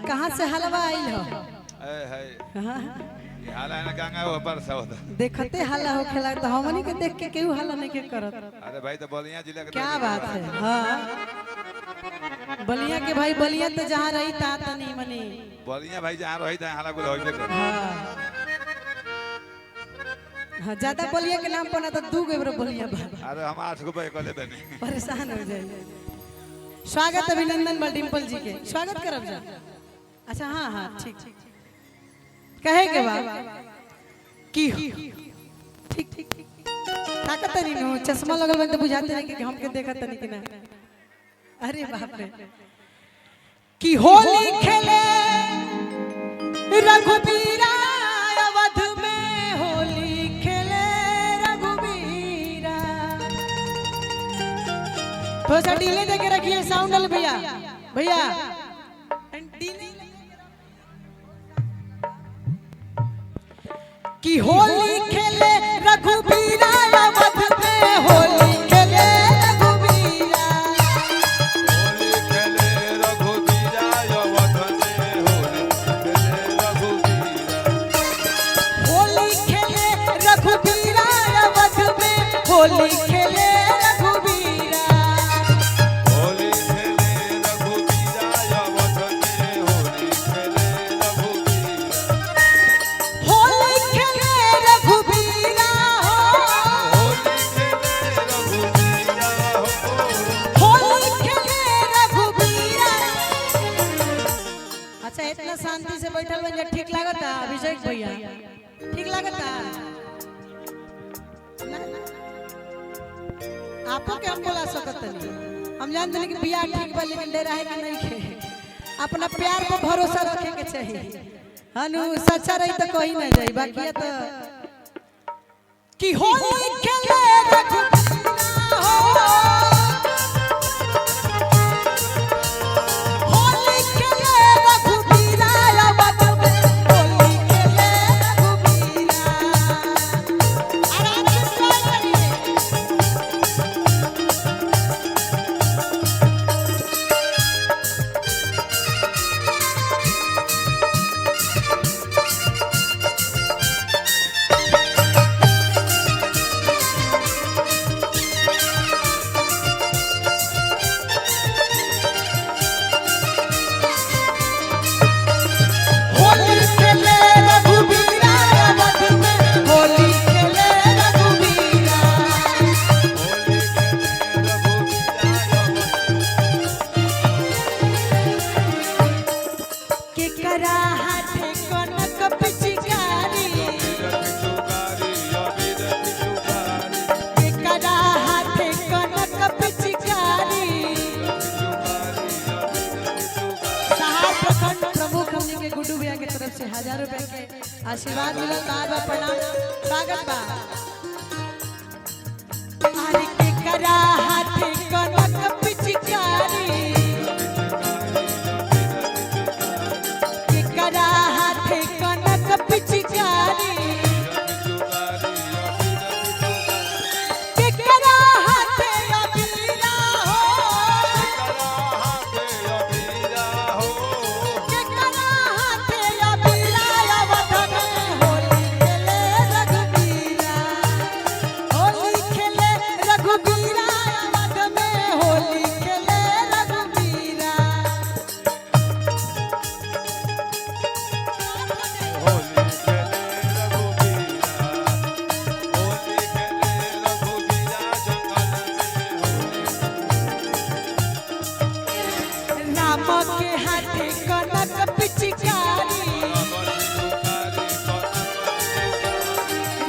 कहाँ से हलवा आई हो? हाला ना गंगा ऊपर से होता देखते हल्ला हो खेला तो हमनी के देख के केहू हल्ला नहीं के करत। अरे भाई तो बलिया जिला के क्या बात है। हाँ बलिया के भाई बलिया तो जहाँ रही ता तनी मनी बलिया भाई जहाँ रही था हाला गुल होइबे कर। हाँ ज्यादा बलिया के नाम पर ना तो 2 गो बलिया बा। अरे हम 8 गो पे कोले बने परेशान हो जाए। स्वागत अभिनंदन बा डिंपल जी के स्वागत करब जा। अच्छा हाँ हाँ ठीक कहे के बा की ठीक ठीक ताकत नहीं नो चश्मा लगल बन तो बुझाते नहीं कि हमके देखत नहीं कि ना। अरे बाप रे की होली खेले रघुबीरा अवध में होली खेले रघुबीरा। थोड़ा सा डीले देके रखिए साउंड वाले भैया भैया कि होली खेले रघुबीरा अवध में होली खेले रघुबीरा। होली खेले रघुबीरा अवध में होली खेले रघुबीरा अवध में होली खेले रघुबीरा। होली खेले रघुबीरा अवध में होली खेले रघुबीरा। होली खेले रघुबीरा हो होली खेले रघुबीरा। अच्छा इतना शांति से बैठल बन जा ठीक लागता अभिषेक भैया ठीक लागता आपो के हम बोला सकत नहीं। हम जानते नहीं कि बियाह ठीक बा लेकिन डर है कि नहीं खे अपना प्यार पर भरोसा रखे के चाहिए। हनु सच्चा रही तो कोई ना जाई बाकी है तो कि होली खेले रघुबीरा हो होली खेले रघुबीरा अवध में होली खेले रघुबीरा। आराम से स्टाइल करिए। होली खेले रघुबीरा अवध में होली खेले रघुबीरा। केकरा हाथे कनक पिचकारी केकरा हाथे कनक पिचकारी। सहार प्रखंड प्रमुख हमनी के गुड्डू भैया के तरफ से 1000 रुपए के आशीर्वाद मिलल बार बार प्रणाम स्वागत बा। अरे केकरा हाथे कनक पिचकारी केकरा हाथे कनक पिचकारी। केकरा हाथे अबीरा हो केकरा हाथे अबीरा अवध में होली खेले रघुबीरा। होली खेले रघुबीरा अवध में होली खेले रघुबीरा। राम के हाथे कनक पिचकारी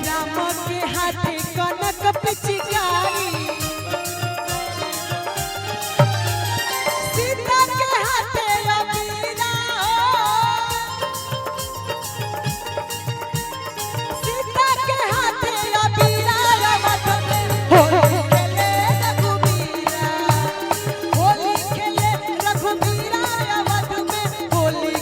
राम के हाथे कनक पिचकारी। सीता के हाथे अबीरा हो सीता के हाथे अबीरा अवध में होली खेले रघुबीरा। होली खेले रघुबीरा अवध में होली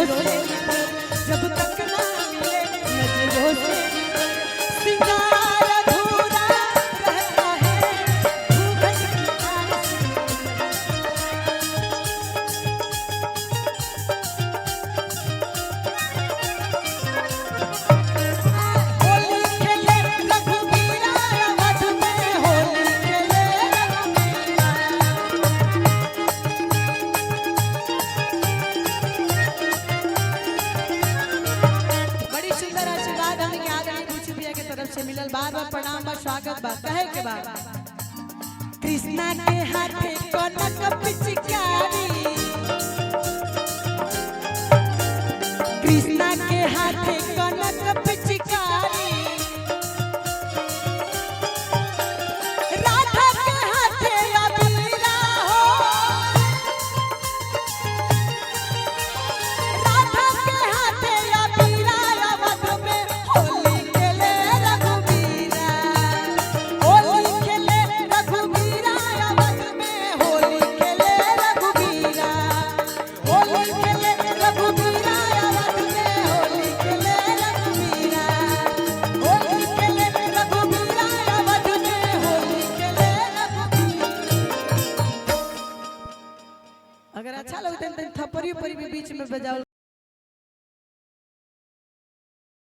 नजरों से जब तक ना मिले नजरों से सिंगार अधूरा रहता है घूंघट की आड़ से। होली खेले रघुवीरा अवध में होली खेले रघुवीरा। बड़ी सुंदर आशीर्वाद हमके आदरणीय पूछी भैया के तरफ से मिलल। बार बार प्रणाम बा स्वागत बा कहे के बा। कृष्णा के हाथे कनक पिचकारी कृष्णा के हाथे कनक पिचकारी राधा के हाथे अबीरा हो राधा के हाथे अबीरा अवध में होली खेले रघुवीरा। होली खेले रघुवीरा अवध में होली खेले रघुवीरा। होली खेले रघुवीरा अवध में होली खेले रघुवीरा। होली खेले रघुवीरा अवध में होली खेले रघुवीरा। अगर अच्छा लगता है तो थप्पड़ी ऊपर भी बीच में बजाओ।